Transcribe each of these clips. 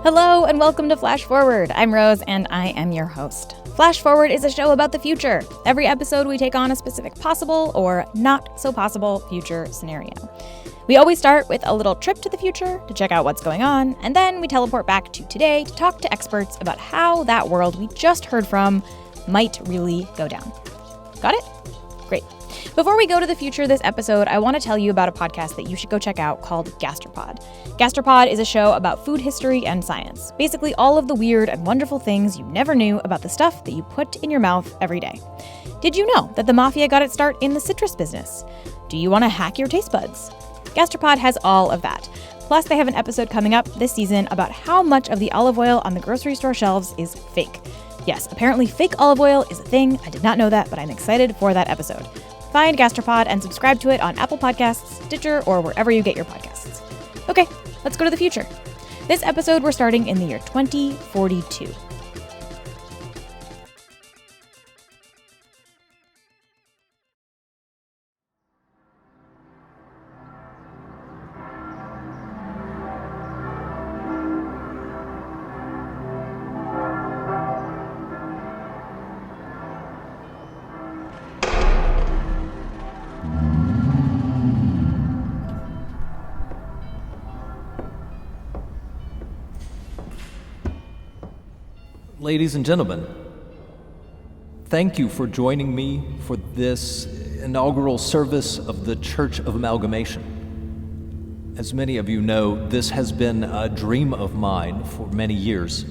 Hello and welcome to Flash Forward. I'm Rose and I am your host. Flash Forward is a show about the future. Every episode we take on a specific possible or not so possible future scenario. We always start with a little trip to the future to check out what's going on, and then we teleport back to today to talk to experts about how that world we just heard from might really go down. Got it? Great. Before we go to the future this episode, I want to tell you about a podcast that you should go check out called Gastropod. Gastropod is a show about food history and science. Basically all of the weird and wonderful things you never knew about the stuff that you put in your mouth every day. Did you know that the mafia got its start in the citrus business? Do you want to hack your taste buds? Gastropod has all of that. Plus, they have an episode coming up this season about how much of the olive oil on the grocery store shelves is fake. Yes, apparently fake olive oil is a thing. I did not know that, but I'm excited for that episode. Find Gastropod and subscribe to it on Apple Podcasts, Stitcher, or wherever you get your podcasts. Okay, let's go to the future. This episode, we're starting in the year 2042. Ladies and gentlemen, thank you for joining me for this inaugural service of the Church of Amalgamation. As many of you know, this has been a dream of mine for many years.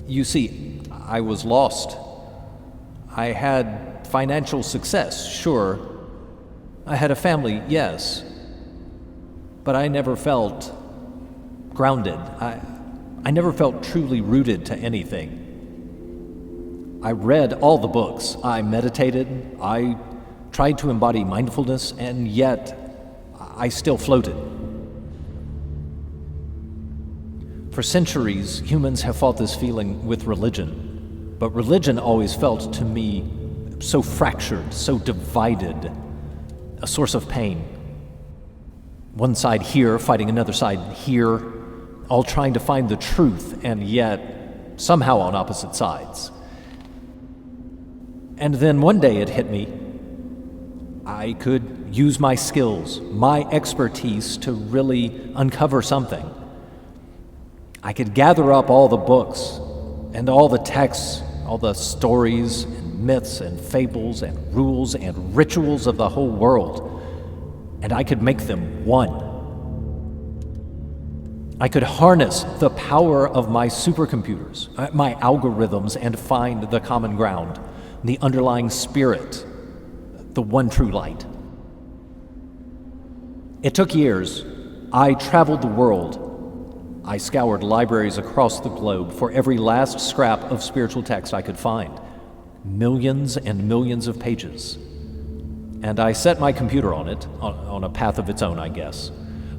You see, I was lost. I had financial success, sure. I had a family, yes. But I never felt grounded. I never felt truly rooted to anything. I read all the books. I meditated. I tried to embody mindfulness, and yet I still floated. For centuries, humans have fought this feeling with religion, but religion always felt to me so fractured, so divided, a source of pain. One side here fighting another side here, all trying to find the truth, and yet somehow on opposite sides. And then one day it hit me. I could use my skills, my expertise to really uncover something. I could gather up all the books and all the texts, all the stories and myths and fables and rules and rituals of the whole world, and I could make them one. I could harness the power of my supercomputers, my algorithms, and find the common ground, the underlying spirit, the one true light. It took years. I traveled the world. I scoured libraries across the globe for every last scrap of spiritual text I could find, millions and millions of pages. And I set my computer on it, on a path of its own, I guess.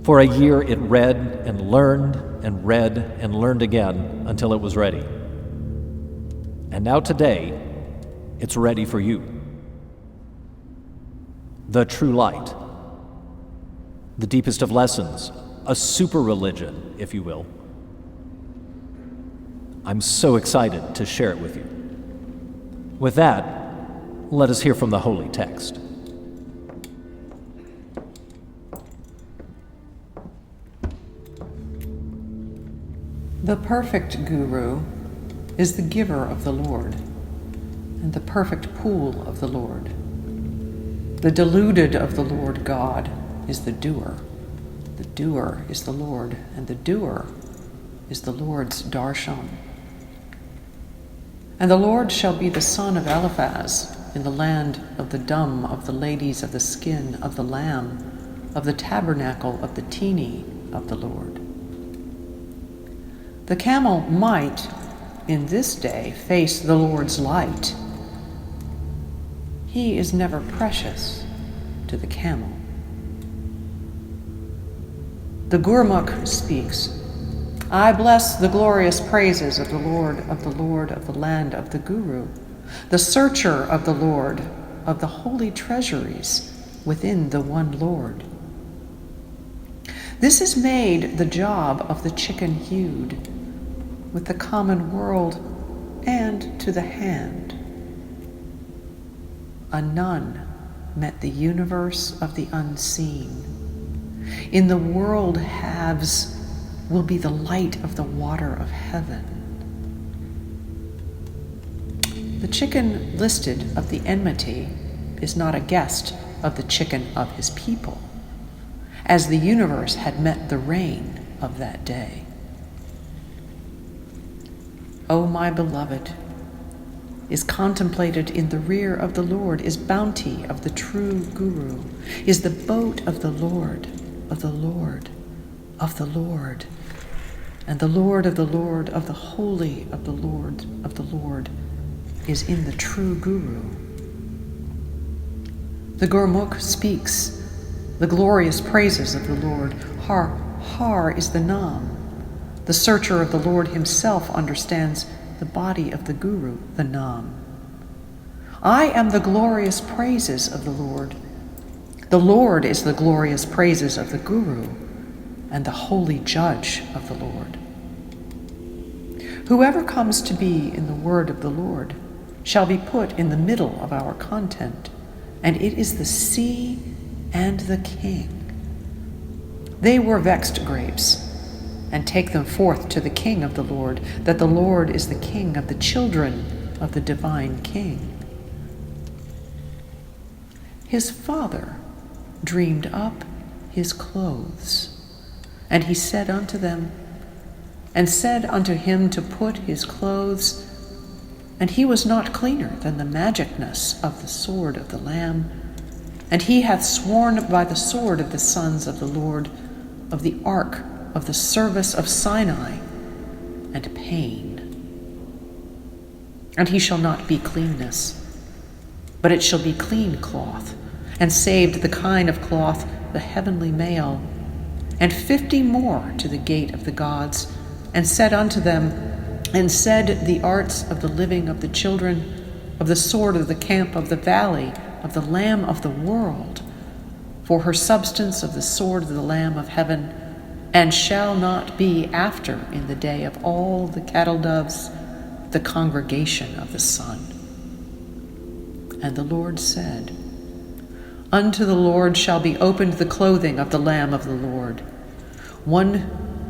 For a year, it read and learned and read and learned again until it was ready. And now today, it's ready for you. The true light. The deepest of lessons. A super religion, if you will. I'm so excited to share it with you. With that, let us hear from the holy text. The perfect guru is the giver of the Lord, and the perfect pool of the Lord. The deluded of the Lord God is the doer. The doer is the Lord, and the doer is the Lord's darshan. And the Lord shall be the son of Eliphaz in the land of the dumb, of the ladies of the skin, of the lamb, of the tabernacle of the teeny of the Lord. The camel might, in this day, face the Lord's light. He is never precious to the camel. The Gurmukh speaks, I bless the glorious praises of the Lord, of the land of the Guru, the searcher of the Lord, of the holy treasuries within the one Lord. This is made the job of the chicken-hued, with the common world and to the hand. A nun met the universe of the unseen. In the world halves will be the light of the water of heaven. The chicken listed of the enmity is not a guest of the chicken of his people, as the universe had met the rain of that day. O my beloved, is contemplated in the rear of the Lord, is bounty of the true Guru, is the boat of the Lord, of the Lord, of the Lord, and the Lord of the Lord, of the holy of the Lord, is in the true Guru. The Gurmukh speaks the glorious praises of the Lord. Har is the Nam. The searcher of the Lord himself understands the body of the Guru, the Nam. I am the glorious praises of the Lord. The Lord is the glorious praises of the Guru and the holy judge of the Lord. Whoever comes to be in the word of the Lord shall be put in the middle of our content, and it is the sea and the king. They were vexed grapes, and take them forth to the king of the Lord, that the Lord is the king of the children of the divine king. His father dreamed up his clothes, and he said unto them, and said unto him to put his clothes, and he was not cleaner than the magicness of the sword of the Lamb, and he hath sworn by the sword of the sons of the Lord, of the ark of the service of Sinai, and pain. And he shall not be cleanness, but it shall be clean cloth, and saved the kind of cloth the heavenly mail, and 50 more to the gate of the gods, and said unto them, and said the arts of the living of the children, of the sword of the camp of the valley, of the Lamb of the world, for her substance of the sword of the Lamb of heaven, and shall not be after in the day of all the cattle doves, the congregation of the sun. And the Lord said, unto the Lord shall be opened the clothing of the Lamb of the Lord, one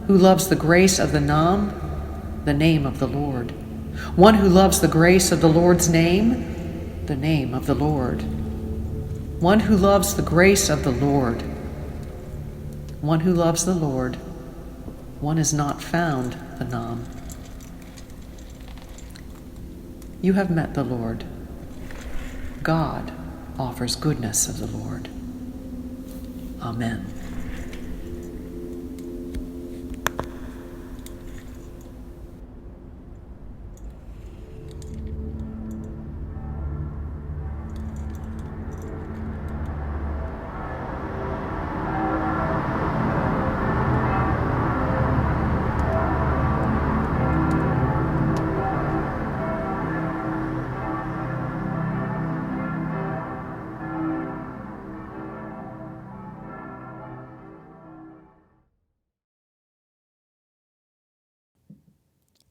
who loves the grace of the Nam, the name of the Lord, one who loves the grace of the Lord's name, the name of the Lord, one who loves the grace of the Lord, one who loves the Lord, one is not found the Nam. You have met the Lord. God offers goodness of the Lord. Amen.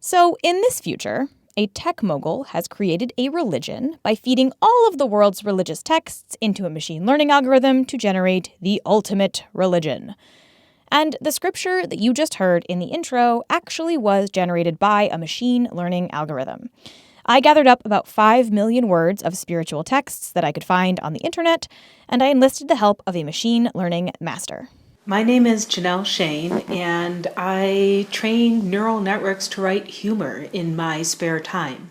So, in this future, a tech mogul has created a religion by feeding all of the world's religious texts into a machine learning algorithm to generate the ultimate religion. And the scripture that you just heard in the intro actually was generated by a machine learning algorithm. I gathered up about 5 million words of spiritual texts that I could find on the internet, and I enlisted the help of a machine learning master. My name is Janelle Shane, and I train neural networks to write humor in my spare time.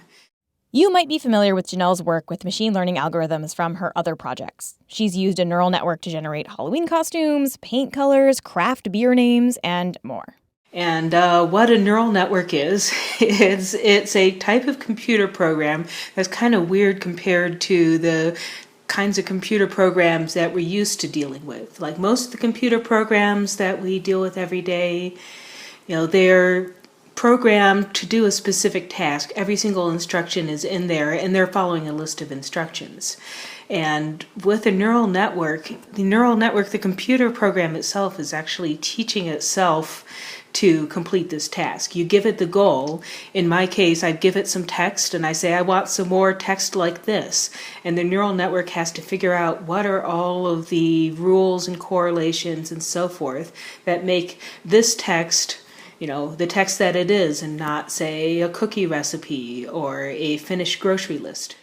You might be familiar with Janelle's work with machine learning algorithms from her other projects. She's used a neural network to generate Halloween costumes, paint colors, craft beer names, and more. And what a neural network is it's a type of computer program that's kind of weird compared to the kinds of computer programs that we're used to dealing with. Like most of the computer programs that we deal with every day, they're programmed to do a specific task. Every single instruction is in there, and they're following a list of instructions. And with a neural network, the computer program itself is actually teaching itself to complete this task. You give it the goal. In my case, I give it some text and I say, I want some more text like this. And the neural network has to figure out what are all of the rules and correlations and so forth that make this text, the text that it is, and not, say, a cookie recipe or a finished grocery list.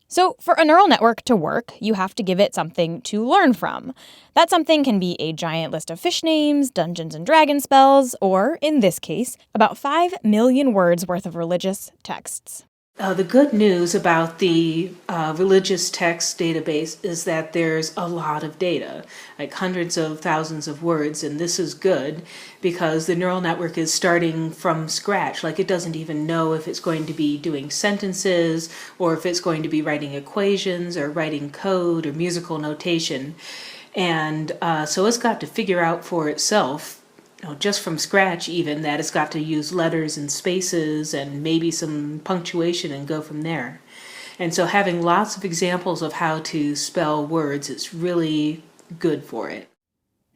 So for a neural network to work, you have to give it something to learn from. That something can be a giant list of fish names, Dungeons and Dragons spells, or, in this case, about 5 million words worth of religious texts. The good news about the religious text database is that there's a lot of data, like hundreds of thousands of words, and this is good because the neural network is starting from scratch. Like, it doesn't even know if it's going to be doing sentences or if it's going to be writing equations or writing code or musical notation. And so it's got to figure out for itself, just from scratch even, that it's got to use letters and spaces and maybe some punctuation and go from there. And so having lots of examples of how to spell words is really good for it.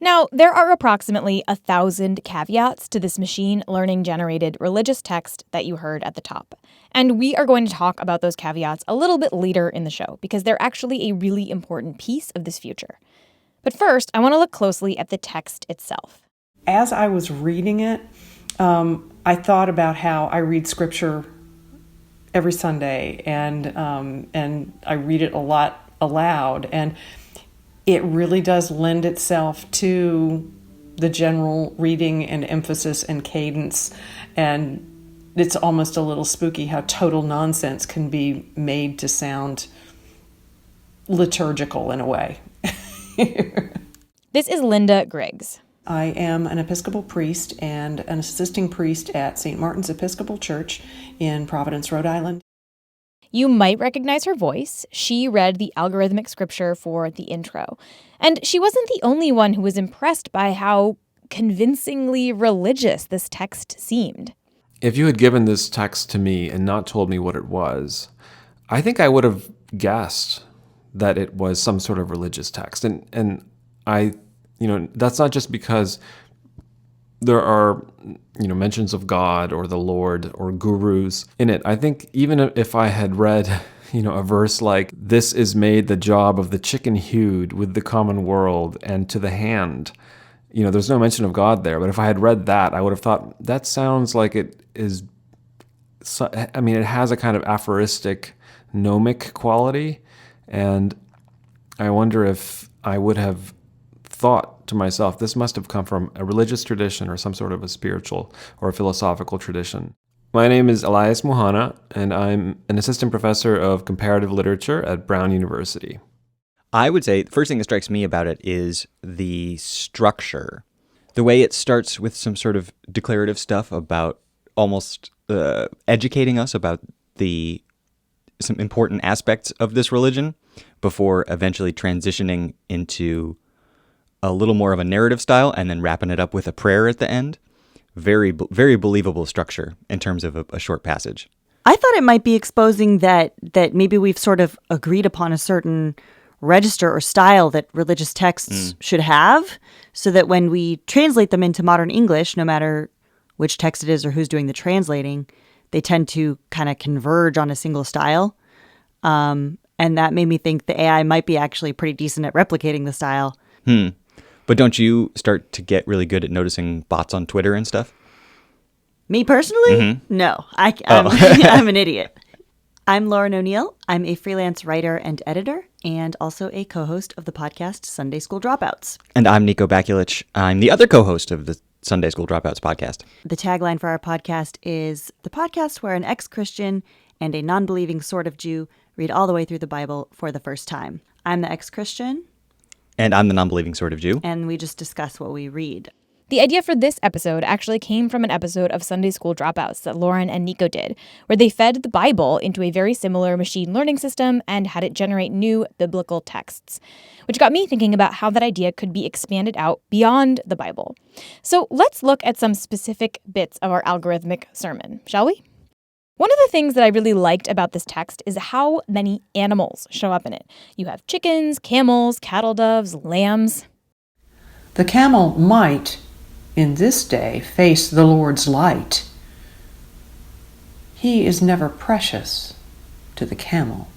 Now, there are approximately 1,000 caveats to this machine learning generated religious text that you heard at the top. And we are going to talk about those caveats a little bit later in the show because they're actually a really important piece of this future. But first, I want to look closely at the text itself. As I was reading it, I thought about how I read scripture every Sunday, and I read it a lot aloud, and it really does lend itself to the general reading and emphasis and cadence, and it's almost a little spooky how total nonsense can be made to sound liturgical in a way. This is Linda Griggs. I am an Episcopal priest and an assisting priest at St. Martin's Episcopal Church in Providence, Rhode Island. You might recognize her voice. She read the algorithmic scripture for the intro. And she wasn't the only one who was impressed by how convincingly religious this text seemed. If you had given this text to me and not told me what it was, I think I would have guessed that it was some sort of religious text. And I that's not just because there are, mentions of God or the Lord or gurus in it. I think even if I had read, a verse like, "This is made the job of the chicken hewed with the common world and to the hand," there's no mention of God there. But if I had read that, I would have thought that sounds like it is. It has a kind of aphoristic, gnomic quality, and I wonder if I would have thought to myself, this must have come from a religious tradition or some sort of a spiritual or a philosophical tradition. My name is Elias Muhana, and I'm an assistant professor of comparative literature at Brown University. I would say the first thing that strikes me about it is the structure. The way it starts with some sort of declarative stuff about almost educating us about some important aspects of this religion before eventually transitioning into a little more of a narrative style and then wrapping it up with a prayer at the end. Very, very believable structure in terms of a short passage. I thought it might be exposing that maybe we've sort of agreed upon a certain register or style that religious texts should have, so that when we translate them into modern English, no matter which text it is or who's doing the translating, they tend to kind of converge on a single style. And that made me think the AI might be actually pretty decent at replicating the style. But don't you start to get really good at noticing bots on Twitter and stuff? Me personally? Mm-hmm. No, I'm an idiot. I'm Lauren O'Neill. I'm a freelance writer and editor, and also a co-host of the podcast Sunday School Dropouts. And I'm Nico Bakulich. I'm the other co-host of the Sunday School Dropouts podcast. The tagline for our podcast is the podcast where an ex-Christian and a non-believing sort of Jew read all the way through the Bible for the first time. I'm the ex-Christian. And I'm the non-believing sort of Jew. And we just discuss what we read. The idea for this episode actually came from an episode of Sunday School Dropouts that Lauren and Nico did, where they fed the Bible into a very similar machine learning system and had it generate new biblical texts, which got me thinking about how that idea could be expanded out beyond the Bible. So let's look at some specific bits of our algorithmic sermon, shall we? One of the things that I really liked about this text is how many animals show up in it. You have chickens, camels, cattle doves, lambs. The camel might in this day face the Lord's light, he is never precious to the camel.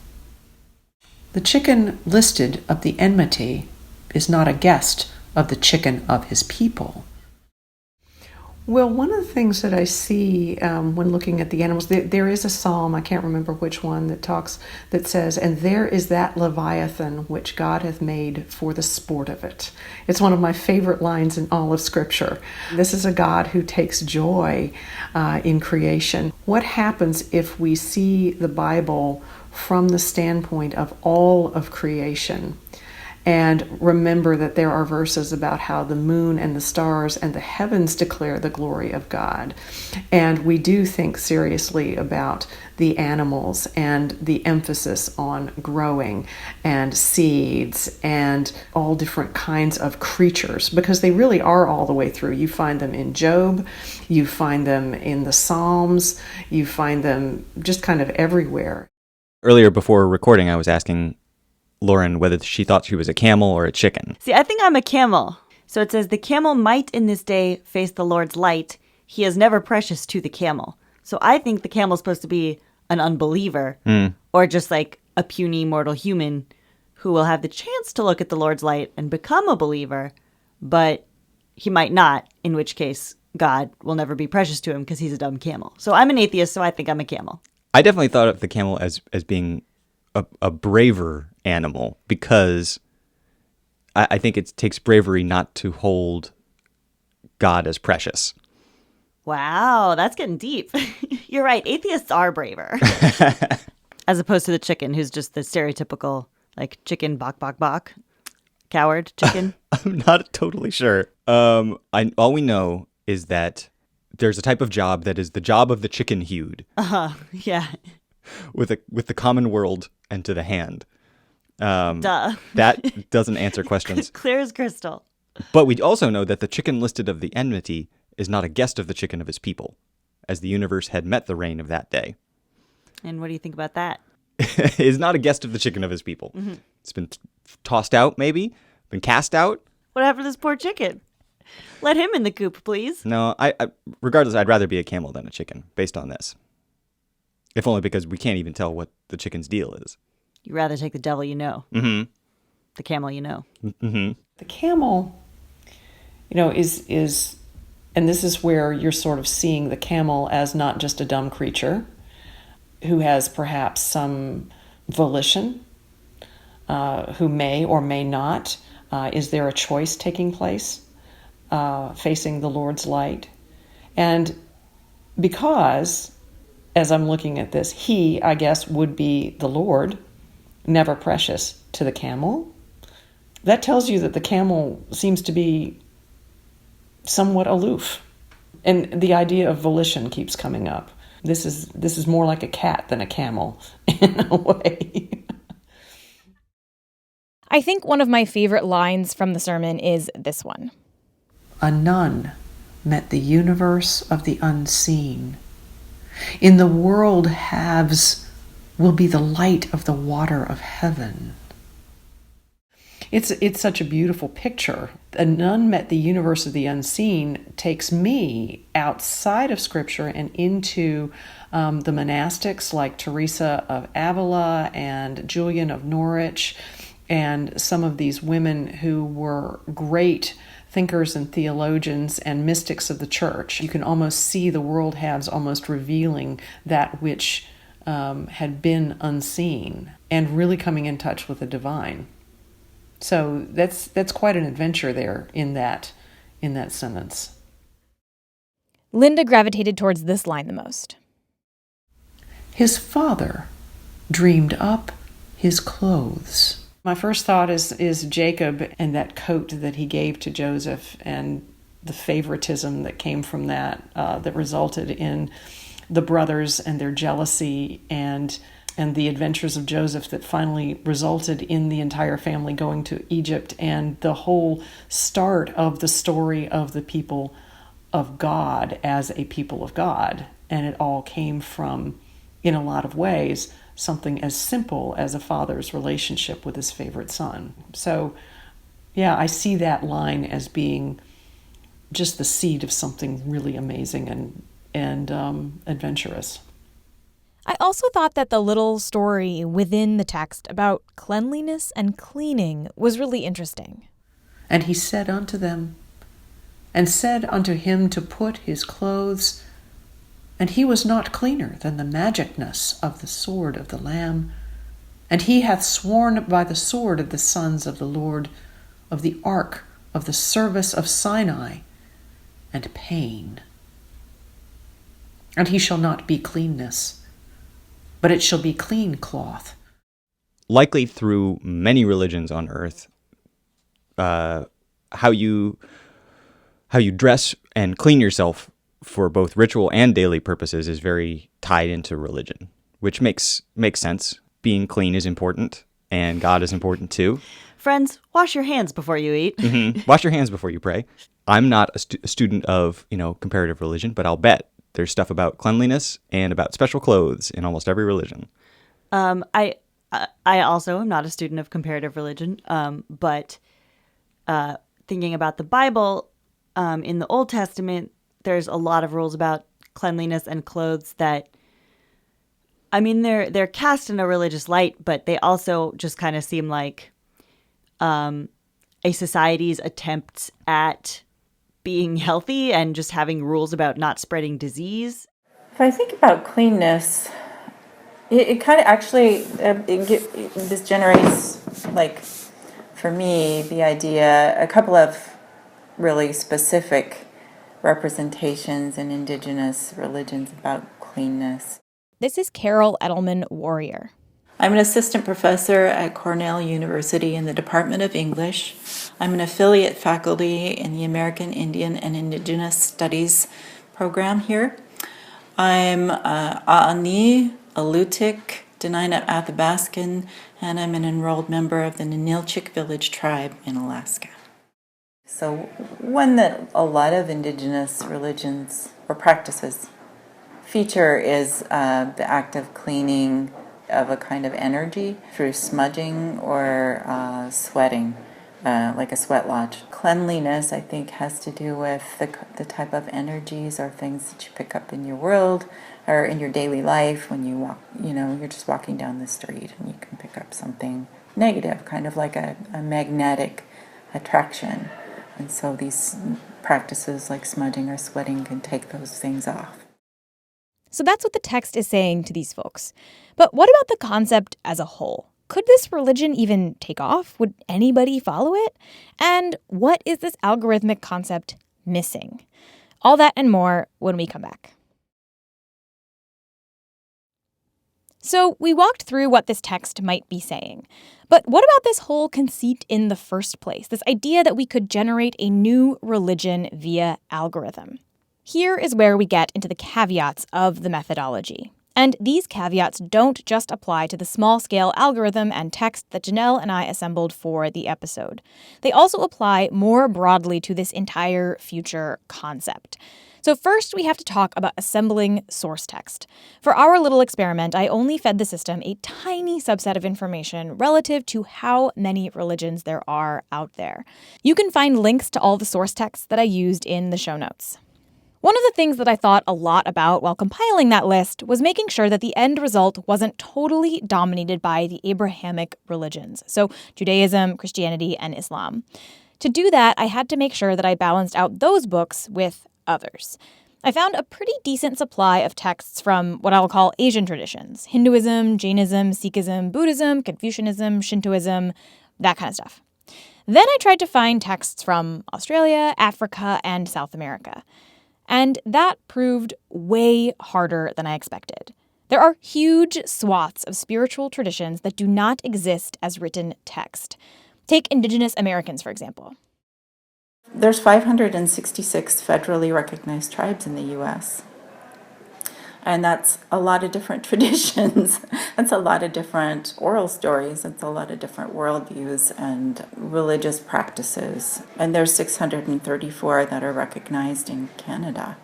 The chicken listed of the enmity is not a guest of the chicken of his people. Well, one of the things that I see when looking at the animals, there is a psalm, I can't remember which one, that says, "And there is that Leviathan which God hath made for the sport of it." It's one of my favorite lines in all of Scripture. This is a God who takes joy in creation. What happens if we see the Bible from the standpoint of all of creation? And remember that there are verses about how the moon and the stars and the heavens declare the glory of God. And we do think seriously about the animals and the emphasis on growing and seeds and all different kinds of creatures, because they really are all the way through. You find them in Job, you find them in the Psalms, you find them just kind of everywhere. Earlier before recording, I was asking Lauren whether she thought she was a camel or a chicken. See, I think I'm a camel. So it says, the camel might in this day face the Lord's light. He is never precious to the camel. So I think the camel is supposed to be an unbeliever or just like a puny mortal human who will have the chance to look at the Lord's light and become a believer, but he might not, in which case God will never be precious to him because he's a dumb camel. So I'm an atheist, so I think I'm a camel. I definitely thought of the camel as being a braver animal, because I think it takes bravery not to hold God as precious. Wow, that's getting deep. You're right. Atheists are braver. As opposed to the chicken, who's just the stereotypical, like, chicken, bok, bok, bok, coward chicken. I'm not totally sure. All we know is that there's a type of job that is the job of the chicken-hued. Yeah. With the common world and to the hand. Duh. That doesn't answer questions. Clear as crystal. But we also know that the chicken listed of the enmity is not a guest of the chicken of his people, as the universe had met the reign of that day. And what do you think about that? Is not a guest of the chicken of his people. Mm-hmm. It's been tossed out, maybe? Been cast out? What happened to this poor chicken? Let him in the coop, please. No, regardless, I'd rather be a camel than a chicken, based on this. If only because we can't even tell what the chicken's deal is. You'd rather take the devil you know. Mm-hmm. The camel you know. Mm-hmm. The camel, is, and this is where you're sort of seeing the camel as not just a dumb creature who has perhaps some volition, who may or may not. Is there a choice taking place, facing the Lord's light? And because, as I'm looking at this, he, I guess, would be the Lord, never precious to the camel. That tells you that the camel seems to be somewhat aloof. And the idea of volition keeps coming up. This is more like a cat than a camel in a way. I think one of my favorite lines from the sermon is this one. A nun met the universe of the unseen. In the world halves will be the light of the water of heaven. It's such a beautiful picture. A nun met the universe of the unseen takes me outside of Scripture and into the monastics like Teresa of Avila and Julian of Norwich and some of these women who were great thinkers and theologians and mystics of the church. You can almost see the world halves almost revealing that which had been unseen and really coming in touch with the divine. So that's quite an adventure there in that sentence. Linda gravitated towards this line the most. His father dreamed up his clothes. My first thought is Jacob and that coat that he gave to Joseph and the favoritism that came from that resulted in the brothers and their jealousy and the adventures of Joseph that finally resulted in the entire family going to Egypt and the whole start of the story of the people of God as a people of God. And it all came from, in a lot of ways, something as simple as a father's relationship with his favorite son. So, yeah, I see that line as being just the seed of something really amazing and adventurous. I also thought that the little story within the text about cleanliness and cleaning was really interesting. And he said unto them, and said unto him to put his clothes, and he was not cleaner than the magicness of the sword of the Lamb. And he hath sworn by the sword of the sons of the Lord, of the ark of the service of Sinai, and pain. And he shall not be cleanness, but it shall be clean cloth. Likely through many religions on earth, how you dress and clean yourself for both ritual and daily purposes is very tied into religion, which makes sense. Being clean is important, and God is important too. Friends, wash your hands before you eat. Mm-hmm. Wash your hands before you pray. I'm not a student of comparative religion, but I'll bet there's stuff about cleanliness and about special clothes in almost every religion. I also am not a student of comparative religion, but thinking about the Bible, in the Old Testament, there's a lot of rules about cleanliness and clothes that, I mean, they're cast in a religious light, but they also just kind of seem like a society's attempts at being healthy and just having rules about not spreading disease. If I think about cleanness, it kind of actually, this generates, like, for me, the idea, a couple of really specific representations in indigenous religions about cleanness. This is Carol Edelman Warrior. I'm an assistant professor at Cornell University in the Department of English. I'm an affiliate faculty in the American Indian and Indigenous Studies program here. I'm Aani, Alutiiq, Dena'ina Athabaskan, and I'm an enrolled member of the Ninilchik Village tribe in Alaska. So one that a lot of indigenous religions or practices feature is the act of cleaning of a kind of energy through smudging or sweating, like a sweat lodge. Cleanliness, I think, has to do with the type of energies or things that you pick up in your world or in your daily life when you walk, you're just walking down the street and you can pick up something negative, kind of like a magnetic attraction. And so these practices like smudging or sweating can take those things off. So that's what the text is saying to these folks. But what about the concept as a whole? Could this religion even take off? Would anybody follow it? And what is this algorithmic concept missing? All that and more when we come back. So we walked through what this text might be saying. But what about this whole conceit in the first place? This idea that we could generate a new religion via algorithm. Here is where we get into the caveats of the methodology. And these caveats don't just apply to the small-scale algorithm and text that Janelle and I assembled for the episode. They also apply more broadly to this entire future concept. So first, we have to talk about assembling source text. For our little experiment, I only fed the system a tiny subset of information relative to how many religions there are out there. You can find links to all the source texts that I used in the show notes. One of the things that I thought a lot about while compiling that list was making sure that the end result wasn't totally dominated by the Abrahamic religions, so Judaism, Christianity, and Islam. To do that, I had to make sure that I balanced out those books with others. I found a pretty decent supply of texts from what I'll call Asian traditions: Hinduism, Jainism, Sikhism, Buddhism, Confucianism, Shintoism, that kind of stuff. Then I tried to find texts from Australia, Africa, and South America. And that proved way harder than I expected. There are huge swaths of spiritual traditions that do not exist as written text. Take Indigenous Americans, for example. There's 566 federally recognized tribes in the U.S. And that's a lot of different traditions. That's a lot of different oral stories. That's a lot of different worldviews and religious practices. And there's 634 that are recognized in Canada.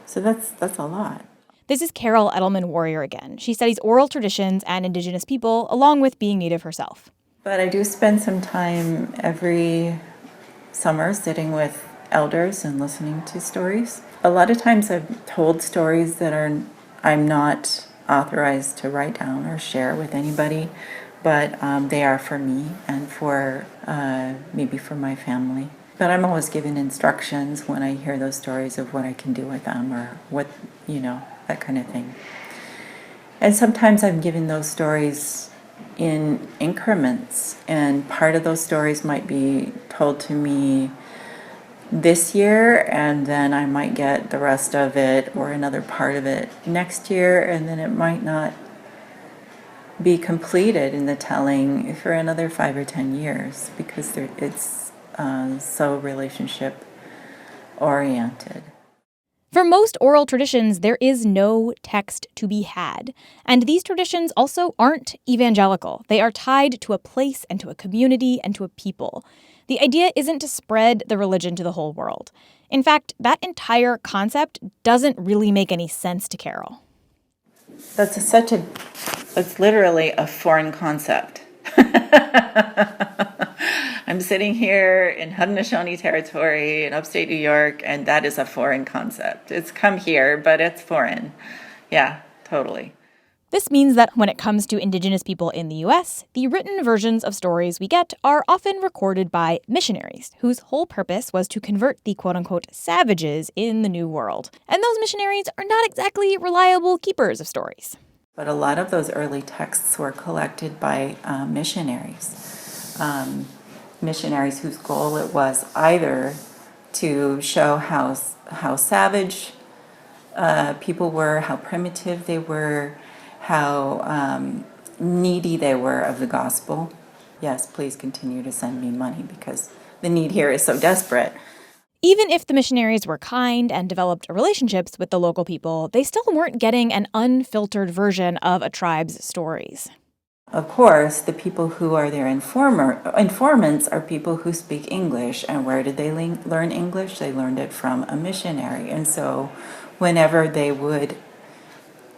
So that's a lot. This is Carol Edelman Warrior again. She studies oral traditions and Indigenous people, along with being Native herself. But I do spend some time every summer sitting with elders and listening to stories. A lot of times I've told stories that I'm not authorized to write down or share with anybody, but they are for me and for maybe for my family. But I'm always given instructions when I hear those stories of what I can do with them or what, that kind of thing. And sometimes I'm given those stories in increments, and part of those stories might be told to me this year, and then I might get the rest of it or another part of it next year, and then it might not be completed in the telling for another 5 or 10 years because it's so relationship oriented. For most oral traditions, there is no text to be had. And these traditions also aren't evangelical. They are tied to a place and to a community and to a people. The idea isn't to spread the religion to the whole world. In fact, that entire concept doesn't really make any sense to Carol. It's literally a foreign concept. I'm sitting here in Haudenosaunee territory in upstate New York, and that is a foreign concept. It's come here, but it's foreign. Yeah, totally. This means that when it comes to Indigenous people in the U.S., the written versions of stories we get are often recorded by missionaries, whose whole purpose was to convert the quote-unquote savages in the New World. And those missionaries are not exactly reliable keepers of stories. But a lot of those early texts were collected by missionaries. Missionaries whose goal it was either to show how savage people were, how primitive they were, how needy they were of the gospel. Yes, please continue to send me money because the need here is so desperate. Even if the missionaries were kind and developed relationships with the local people, they still weren't getting an unfiltered version of a tribe's stories. Of course, the people who are their informants are people who speak English. And where did they learn English? They learned it from a missionary. And so whenever they would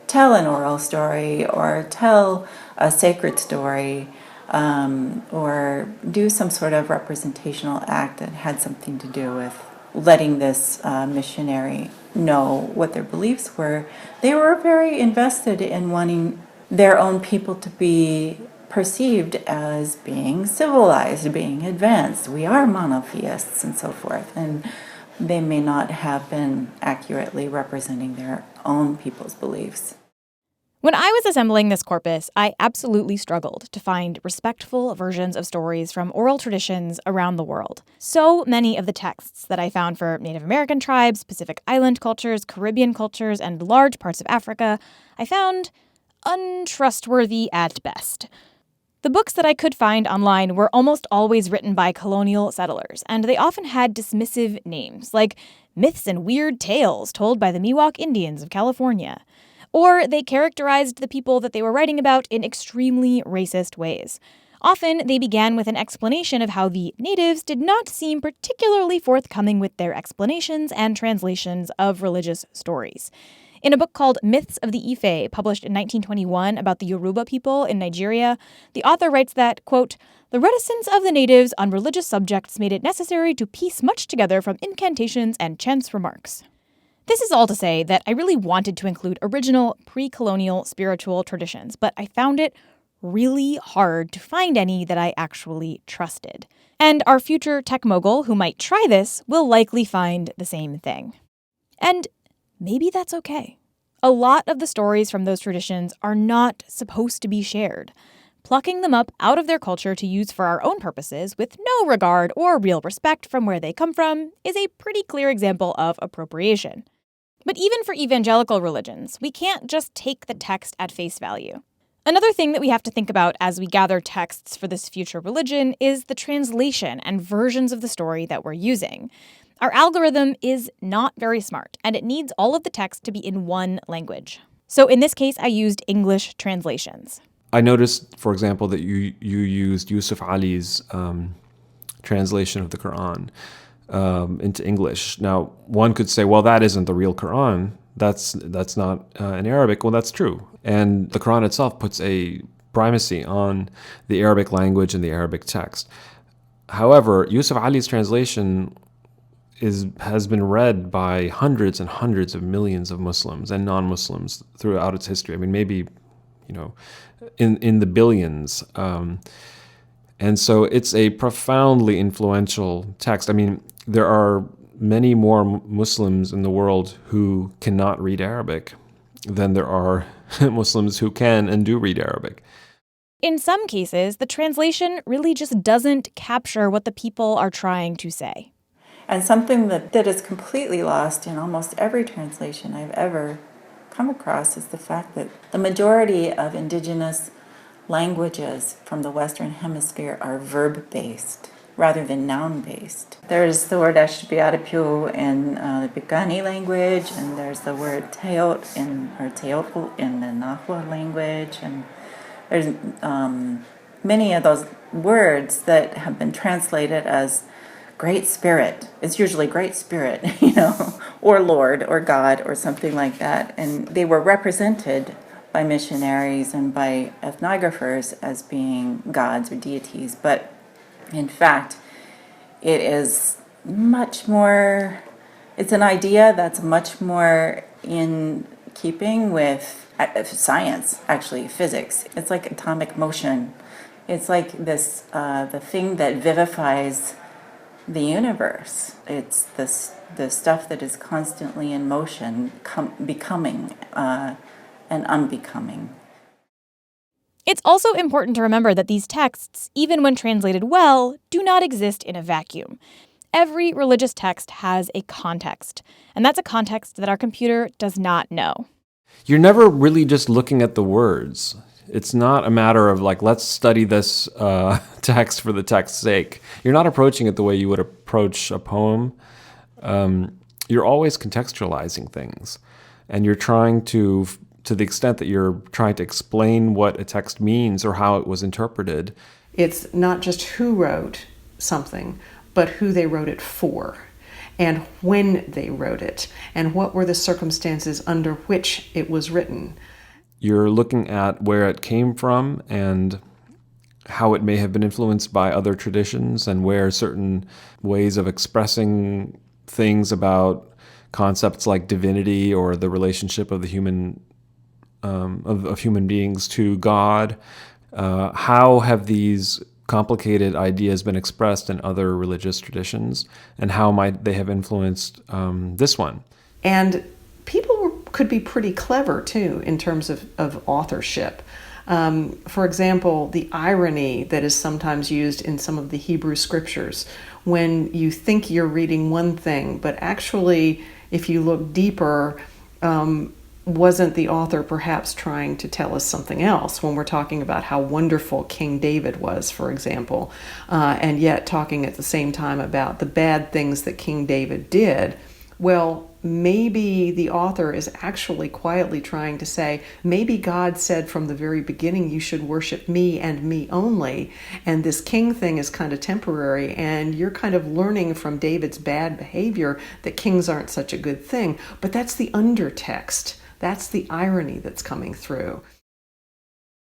tell an oral story or tell a sacred story or do some sort of representational act that had something to do with letting this missionary know what their beliefs were, they were very invested in wanting their own people to be perceived as being civilized, being advanced. We are monotheists and so forth. And they may not have been accurately representing their own people's beliefs. When I was assembling this corpus, I absolutely struggled to find respectful versions of stories from oral traditions around the world. So many of the texts that I found for Native American tribes, Pacific Island cultures, Caribbean cultures, and large parts of Africa, I found untrustworthy at best. The books that I could find online were almost always written by colonial settlers, and they often had dismissive names, like Myths and Weird Tales Told by the Miwok Indians of California. Or they characterized the people that they were writing about in extremely racist ways. Often, they began with an explanation of how the natives did not seem particularly forthcoming with their explanations and translations of religious stories. In a book called Myths of the Ife, published in 1921 about the Yoruba people in Nigeria, the author writes that, quote, "The reticence of the natives on religious subjects made it necessary to piece much together from incantations and chance remarks." This is all to say that I really wanted to include original pre-colonial spiritual traditions, but I found it really hard to find any that I actually trusted. And our future tech mogul who might try this will likely find the same thing. And maybe that's okay. A lot of the stories from those traditions are not supposed to be shared. Plucking them up out of their culture to use for our own purposes with no regard or real respect from where they come from is a pretty clear example of appropriation. But even for evangelical religions, we can't just take the text at face value. Another thing that we have to think about as we gather texts for this future religion is the translation and versions of the story that we're using. Our algorithm is not very smart, and it needs all of the text to be in one language. So in this case, I used English translations. I noticed, for example, that you used Yusuf Ali's translation of the Quran into English. Now, one could say, well, that isn't the real Quran. That's not in Arabic. Well, that's true. And the Quran itself puts a primacy on the Arabic language and the Arabic text. However, Yusuf Ali's translation has been read by hundreds and hundreds of millions of Muslims and non-Muslims throughout its history. I mean, maybe, in the billions. And so it's a profoundly influential text. I mean, there are many more Muslims in the world who cannot read Arabic than there are Muslims who can and do read Arabic. In some cases, the translation really just doesn't capture what the people are trying to say. And something that is completely lost in almost every translation I've ever come across is the fact that the majority of indigenous languages from the Western Hemisphere are verb-based rather than noun-based. There's the word ashbiarapyu in the Picani language, and there's the word teot in the Nahua language, and there's many of those words that have been translated as Great Spirit. It's usually Great Spirit, or Lord, or God, or something like that. And they were represented by missionaries and by ethnographers as being gods or deities. But in fact, it is much more, it's an idea that's much more in keeping with science, actually, physics. It's like atomic motion. It's like this, the thing that vivifies the universe. It's the stuff that is constantly in motion, becoming and unbecoming. It's also important to remember that these texts, even when translated well, do not exist in a vacuum. Every religious text has a context, and that's a context that our computer does not know. You're never really just looking at the words. It's not a matter of let's study this text for the text's sake. You're not approaching it the way you would approach a poem. You're always contextualizing things, and you're trying to the extent that you're trying to explain what a text means or how it was interpreted. It's not just who wrote something, but who they wrote it for, and when they wrote it, and what were the circumstances under which it was written. You're looking at where it came from and how it may have been influenced by other traditions, and where certain ways of expressing things about concepts like divinity or the relationship of the human of human beings to God. How have these complicated ideas been expressed in other religious traditions, and how might they have influenced this one? And people could be pretty clever, too, in terms of authorship. For example, the irony that is sometimes used in some of the Hebrew scriptures, when you think you're reading one thing, but actually, if you look deeper, wasn't the author perhaps trying to tell us something else when we're talking about how wonderful King David was, for example, and yet talking at the same time about the bad things that King David did? Well, maybe the author is actually quietly trying to say, maybe God said from the very beginning, you should worship me and me only, and this king thing is kind of temporary, and you're kind of learning from David's bad behavior that kings aren't such a good thing. But that's the undertext. That's the irony that's coming through.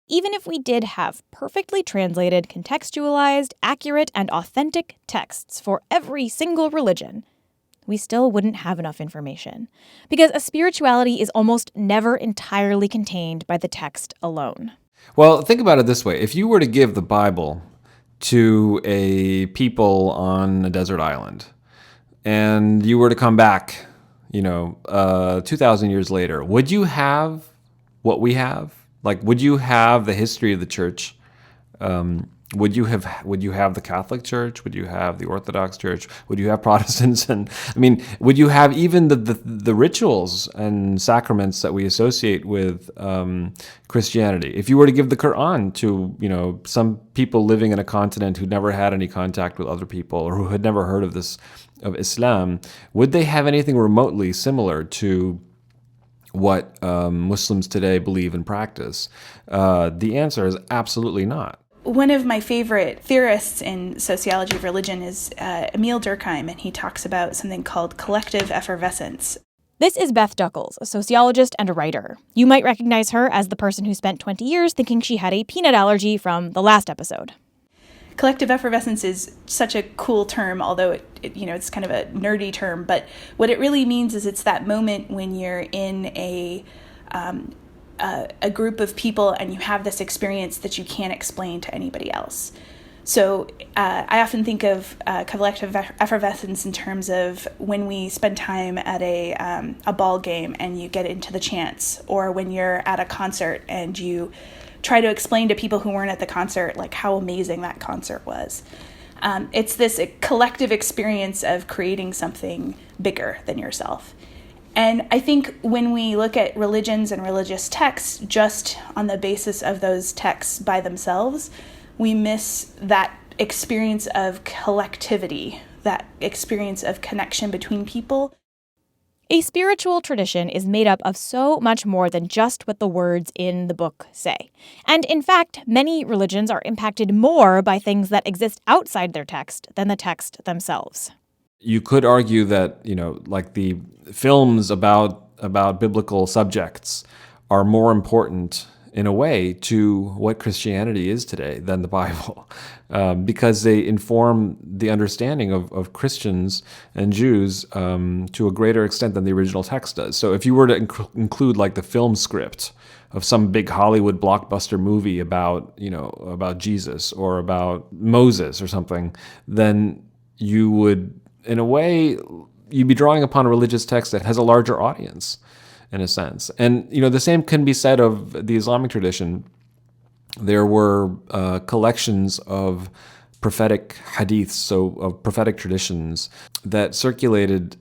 Even if we did have perfectly translated, contextualized, accurate, and authentic texts for every single religion, we still wouldn't have enough information, because a spirituality is almost never entirely contained by the text alone. Well, think about it this way. If you were to give the Bible to a people on a desert island, and you were to come back 2,000 years later, would you have what we have? Would you have the history of the church? Would you have the Catholic Church? Would you have the Orthodox Church? Would you have Protestants? And would you have even the rituals and sacraments that we associate with Christianity? If you were to give the Quran to some people living in a continent who never had any contact with other people, or who had never heard of Islam, would they have anything remotely similar to what Muslims today believe and practice? The answer is absolutely not. One of my favorite theorists in sociology of religion is Emil Durkheim, and he talks about something called collective effervescence. This is Beth Duckles, a sociologist and a writer. You might recognize her as the person who spent 20 years thinking she had a peanut allergy from the last episode. collective effervescence is such a cool term, although it's kind of a nerdy term. But what it really means is it's that moment when you're in a group of people and you have this experience that you can't explain to anybody else. So I often think of collective effervescence in terms of when we spend time at a ball game and you get into the chants, or when you're at a concert and you try to explain to people who weren't at the concert like how amazing that concert was. It's this collective experience of creating something bigger than yourself. And I think when we look at religions and religious texts just on the basis of those texts by themselves, we miss that experience of collectivity, that experience of connection between people. A spiritual tradition is made up of so much more than just what the words in the book say. And in fact, many religions are impacted more by things that exist outside their text than the text themselves. You could argue that, like the films about biblical subjects are more important in a way to what Christianity is today than the Bible, because they inform the understanding of Christians and Jews to a greater extent than the original text does. So if you were to include like the film script of some big Hollywood blockbuster movie about Jesus or about Moses or something, then you would, in a way, you'd be drawing upon a religious text that has a larger audience, in a sense. And, the same can be said of the Islamic tradition. There were collections of prophetic hadiths, so of prophetic traditions that circulated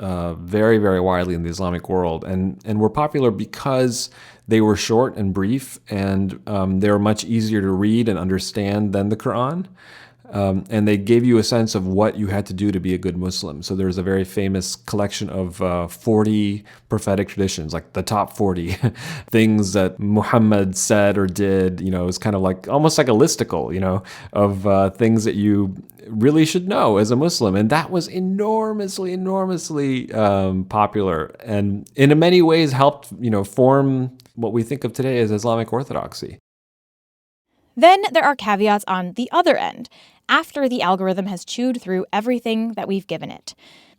very, very widely in the Islamic world and were popular because they were short and brief, and they were much easier to read and understand than the Quran. And they gave you a sense of what you had to do to be a good Muslim. So there's a very famous collection of 40 prophetic traditions, like the top 40 things that Muhammad said or did. It was kind of like almost like a listicle, of things that you really should know as a Muslim. And that was enormously popular, and in many ways helped, form what we think of today as Islamic orthodoxy. Then there are caveats on the other end, after the algorithm has chewed through everything that we've given it.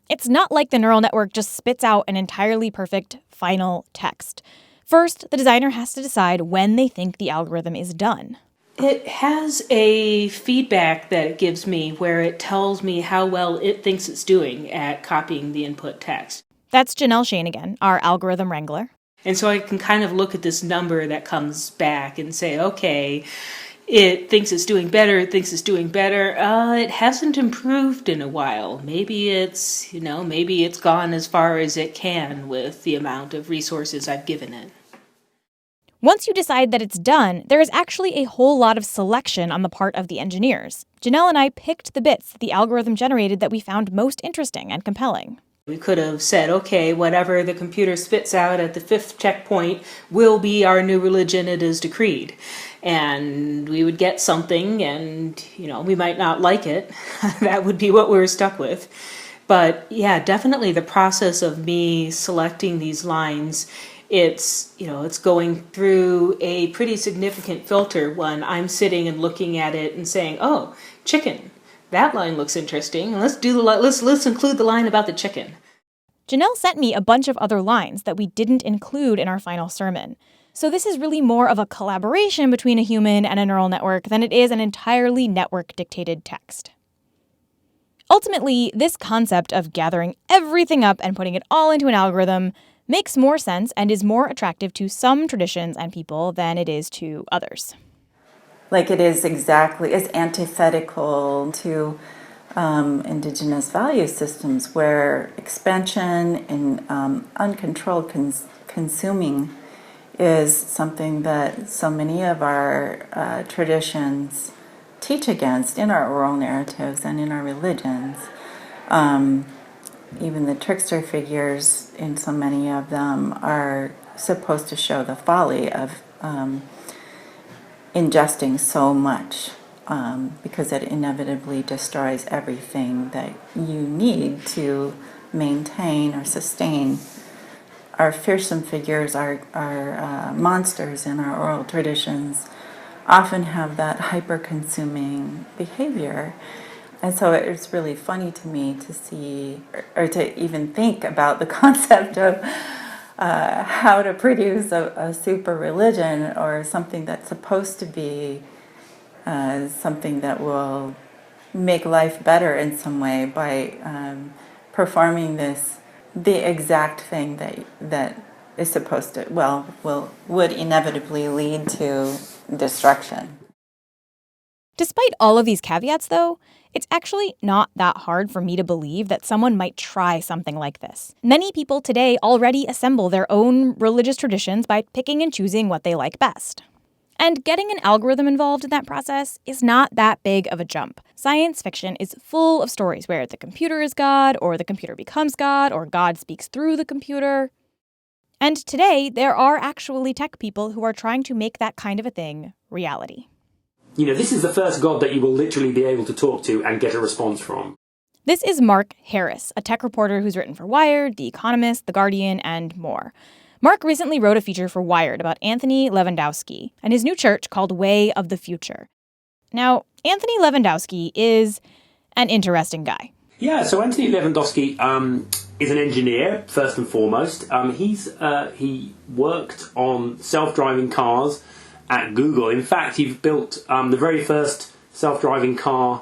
It's not like the neural network just spits out an entirely perfect final text. First, the designer has to decide when they think the algorithm is done. It has a feedback that it gives me where it tells me how well it thinks it's doing at copying the input text. That's Janelle Shane again, our algorithm wrangler. And so I can kind of look at this number that comes back and say, okay, it thinks it's doing better, it thinks it's doing better. It hasn't improved in a while. Maybe it's gone as far as it can with the amount of resources I've given it. Once you decide that it's done, there is actually a whole lot of selection on the part of the engineers. Janelle and I picked the bits that the algorithm generated that we found most interesting and compelling. We could have said, okay, whatever the computer spits out at the 5th checkpoint will be our new religion, it is decreed. And we would get something and, we might not like it. That would be what we were stuck with. But yeah, definitely the process of me selecting these lines, it's going through a pretty significant filter when I'm sitting and looking at it and saying, oh, chicken. That line looks interesting. Let's include the line about the chicken. Janelle sent me a bunch of other lines that we didn't include in our final sermon. So this is really more of a collaboration between a human and a neural network than it is an entirely network-dictated text. Ultimately, this concept of gathering everything up and putting it all into an algorithm makes more sense and is more attractive to some traditions and people than it is to others. Like it is exactly as antithetical to indigenous value systems where expansion and uncontrolled consuming is something that so many of our traditions teach against in our oral narratives and in our religions. Even the trickster figures in so many of them are supposed to show the folly of ingesting so much because it inevitably destroys everything that you need to maintain or sustain. Our fearsome figures, our monsters in our oral traditions often have that hyper-consuming behavior. And so it's really funny to me to see, or to even think about the concept of how to produce a super religion, or something that's supposed to be something that will make life better in some way by performing the exact thing that is supposed to, would inevitably lead to destruction. Despite all of these caveats, though, it's actually not that hard for me to believe that someone might try something like this. Many people today already assemble their own religious traditions by picking and choosing what they like best. And getting an algorithm involved in that process is not that big of a jump. Science fiction is full of stories where the computer is God, or the computer becomes God, or God speaks through the computer. And today, there are actually tech people who are trying to make that kind of a thing reality. This is the first God that you will literally be able to talk to and get a response from. This is Mark Harris, a tech reporter who's written for Wired, The Economist, The Guardian, and more. Mark recently wrote a feature for Wired about Anthony Lewandowski and his new church called Way of the Future. Now, Anthony Lewandowski is an interesting guy. Yeah, so Anthony Lewandowski is an engineer, first and foremost. He worked on self-driving cars at Google. In fact, he built the very first self-driving car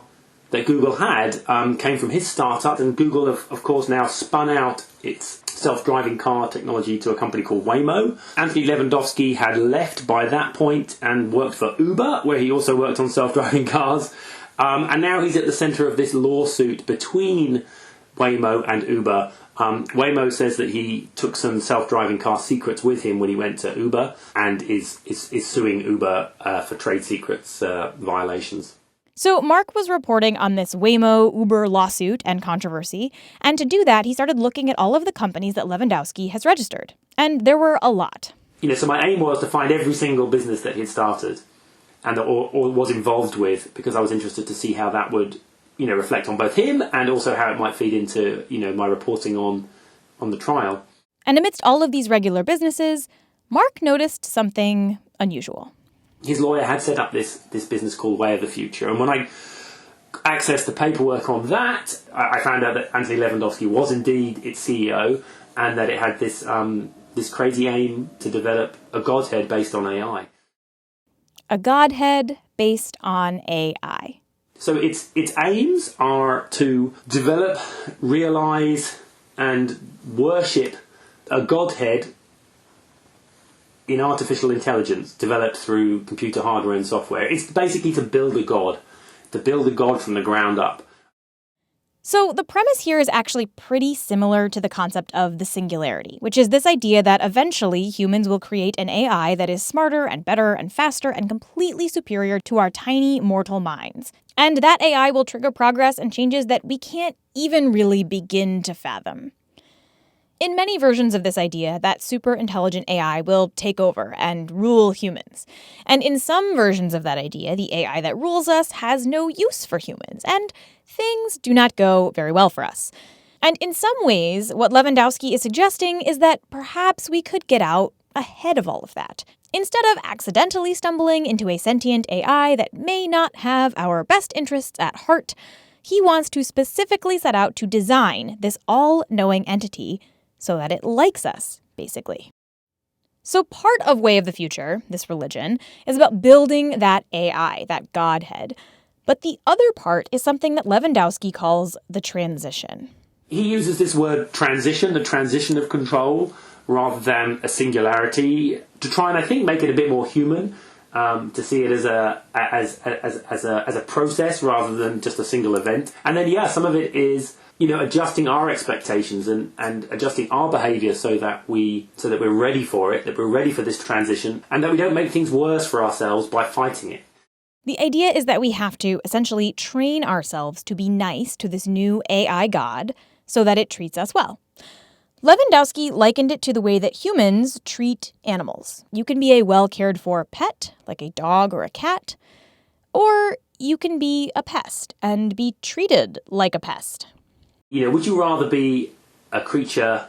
that Google had came from his startup, and Google have, of course, now spun out its self-driving car technology to a company called Waymo. Anthony Lewandowski had left by that point and worked for Uber, where he also worked on self-driving cars. And now he's at the centre of this lawsuit between Waymo and Uber. Waymo says that he took some self-driving car secrets with him when he went to Uber, and is suing Uber for trade secrets violations. So Mark was reporting on this Waymo-Uber lawsuit and controversy, and to do that, he started looking at all of the companies that Lewandowski has registered. And there were a lot. So my aim was to find every single business that he'd started and or was involved with, because I was interested to see how that would reflect on both him and also how it might feed into my reporting on the trial. And amidst all of these regular businesses, Mark noticed something unusual. His lawyer had set up this business called Way of the Future, and when I accessed the paperwork on that, I found out that Anthony Lewandowski was indeed its CEO, and that it had this crazy aim to develop a godhead based on AI. A godhead based on AI. So its aims are to develop, realise, and worship a godhead in artificial intelligence developed through computer hardware and software. It's basically to build a god from the ground up. So the premise here is actually pretty similar to the concept of the singularity, which is this idea that eventually humans will create an AI that is smarter and better and faster and completely superior to our tiny mortal minds. And that AI will trigger progress and changes that we can't even really begin to fathom. In many versions of this idea, that super intelligent AI will take over and rule humans. And in some versions of that idea, the AI that rules us has no use for humans, and things do not go very well for us. And in some ways, what Lewandowski is suggesting is that perhaps we could get out ahead of all of that. Instead of accidentally stumbling into a sentient AI that may not have our best interests at heart, he wants to specifically set out to design this all-knowing entity so that it likes us, basically. So part of Way of the Future, this religion, is about building that AI, that godhead. But the other part is something that Lewandowski calls the transition. He uses this word transition, the transition of control, rather than a singularity, to try and, I think, make it a bit more human, to see it as a process rather than just a single event. And then, some of it is adjusting our expectations and adjusting our behaviour so that we're ready for it, that we're ready for this transition, and that we don't make things worse for ourselves by fighting it. The idea is that we have to essentially train ourselves to be nice to this new AI god so that it treats us well. Lewandowski likened it to the way that humans treat animals. You can be a well-cared-for pet, like a dog or a cat, or you can be a pest and be treated like a pest. Would you rather be a creature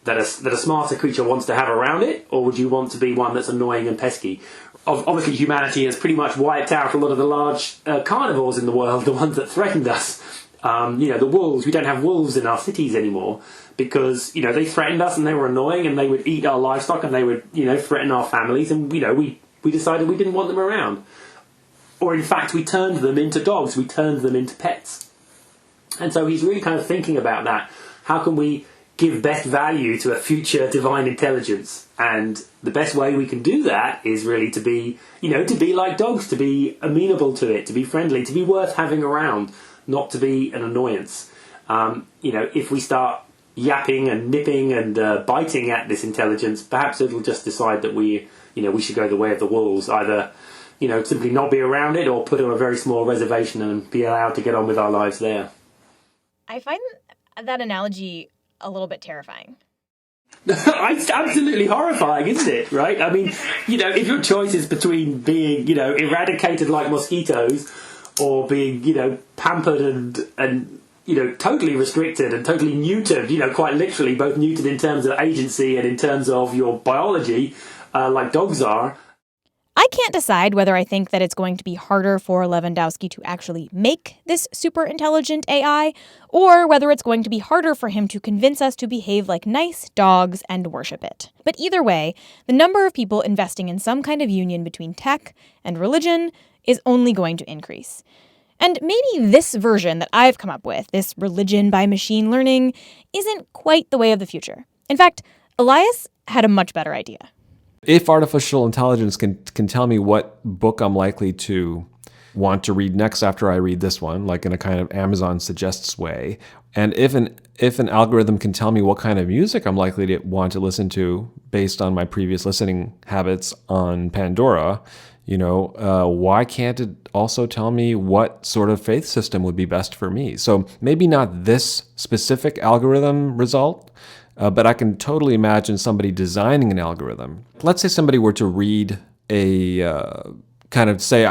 that a smarter creature wants to have around it, or would you want to be one that's annoying and pesky? Obviously, humanity has pretty much wiped out a lot of the large carnivores in the world, the ones that threatened us. The wolves. We don't have wolves in our cities anymore because, they threatened us and they were annoying and they would eat our livestock and they would, threaten our families, and, we decided we didn't want them around. Or, in fact, we turned them into dogs. We turned them into pets. And so he's really kind of thinking about that. How can we give best value to a future divine intelligence? And the best way we can do that is really to be like dogs, to be amenable to it, to be friendly, to be worth having around, not to be an annoyance. If we start yapping and nipping and biting at this intelligence, perhaps it'll just decide that we should go the way of the wolves, either, simply not be around it or put on a very small reservation and be allowed to get on with our lives there. I find that analogy a little bit terrifying. It's absolutely horrifying, isn't it? Right? I mean, if your choice is between being, eradicated like mosquitoes or being, pampered and totally restricted and totally neutered, quite literally, both neutered in terms of agency and in terms of your biology, like dogs are. I can't decide whether I think that it's going to be harder for Lewandowski to actually make this super intelligent AI, or whether it's going to be harder for him to convince us to behave like nice dogs and worship it. But either way, the number of people investing in some kind of union between tech and religion is only going to increase. And maybe this version that I've come up with, this religion by machine learning, isn't quite the way of the future. In fact, Elias had a much better idea. If artificial intelligence can tell me what book I'm likely to want to read next after I read this one, like in a kind of Amazon suggests way, and if an algorithm can tell me what kind of music I'm likely to want to listen to based on my previous listening habits on Pandora, why can't it also tell me what sort of faith system would be best for me? So maybe not this specific algorithm result, but I can totally imagine somebody designing an algorithm. Let's say somebody were to read say,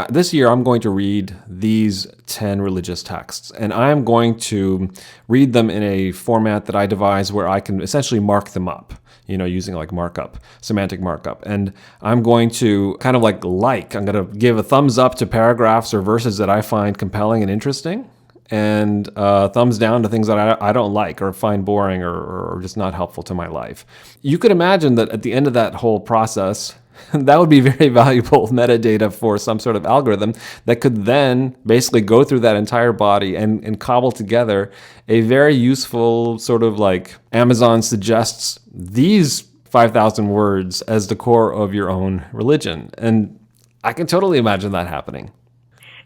this year I'm going to read these 10 religious texts, and I'm going to read them in a format that I devise where I can essentially mark them up, using like markup, semantic markup. And I'm going to I'm going to give a thumbs up to paragraphs or verses that I find compelling and interesting, and thumbs down to things that I don't like or find boring or just not helpful to my life. You could imagine that at the end of that whole process, that would be very valuable metadata for some sort of algorithm that could then basically go through that entire body and cobble together a very useful sort of like Amazon suggests these 5,000 words as the core of your own religion. And I can totally imagine that happening.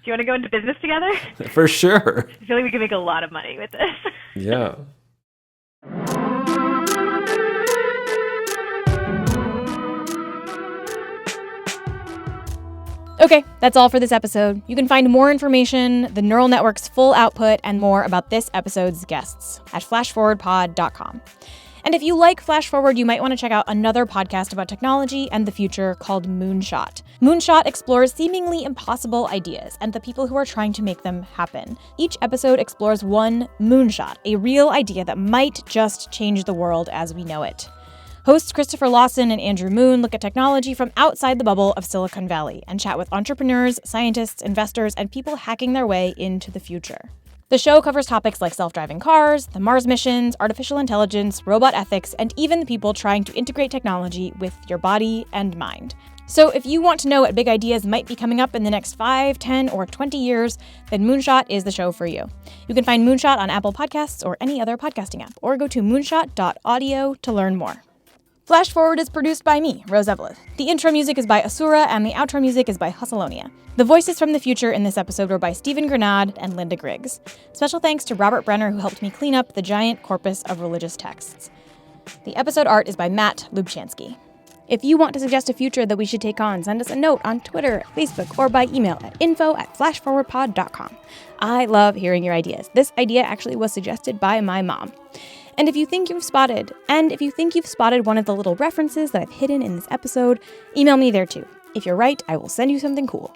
Do you want to go into business together? For sure. I feel like we can make a lot of money with this. Yeah. Okay, that's all for this episode. You can find more information, the neural network's full output, and more about this episode's guests at flashforwardpod.com. And if you like Flash Forward, you might want to check out another podcast about technology and the future called Moonshot. Moonshot explores seemingly impossible ideas and the people who are trying to make them happen. Each episode explores one moonshot, a real idea that might just change the world as we know it. Hosts Christopher Lawson and Andrew Moon look at technology from outside the bubble of Silicon Valley and chat with entrepreneurs, scientists, investors, and people hacking their way into the future. The show covers topics like self-driving cars, the Mars missions, artificial intelligence, robot ethics, and even the people trying to integrate technology with your body and mind. So if you want to know what big ideas might be coming up in the next 5, 10, or 20 years, then Moonshot is the show for you. You can find Moonshot on Apple Podcasts or any other podcasting app, or go to moonshot.audio to learn more. Flash Forward is produced by me, Rose Eveleth. The intro music is by Asura, and the outro music is by Hustleonia. The voices from the future in this episode were by Stephen Grenade and Linda Griggs. Special thanks to Robert Brenner, who helped me clean up the giant corpus of religious texts. The episode art is by Matt Lubchansky. If you want to suggest a future that we should take on, send us a note on Twitter, Facebook, or by email at info@flashforwardpod.com. I love hearing your ideas. This idea actually was suggested by my mom. And if you think you've spotted one of the little references that I've hidden in this episode, email me there too. If you're right, I will send you something cool.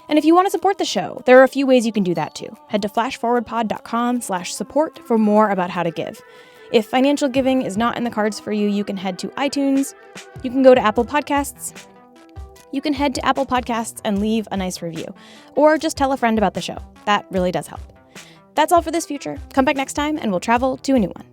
And if you want to support the show, there are a few ways you can do that too. Head to flashforwardpod.com/support for more about how to give. If financial giving is not in the cards for you, you can head to iTunes, you can go to Apple Podcasts, you can head to Apple Podcasts and leave a nice review, or just tell a friend about the show. That really does help. That's all for this future. Come back next time and we'll travel to a new one.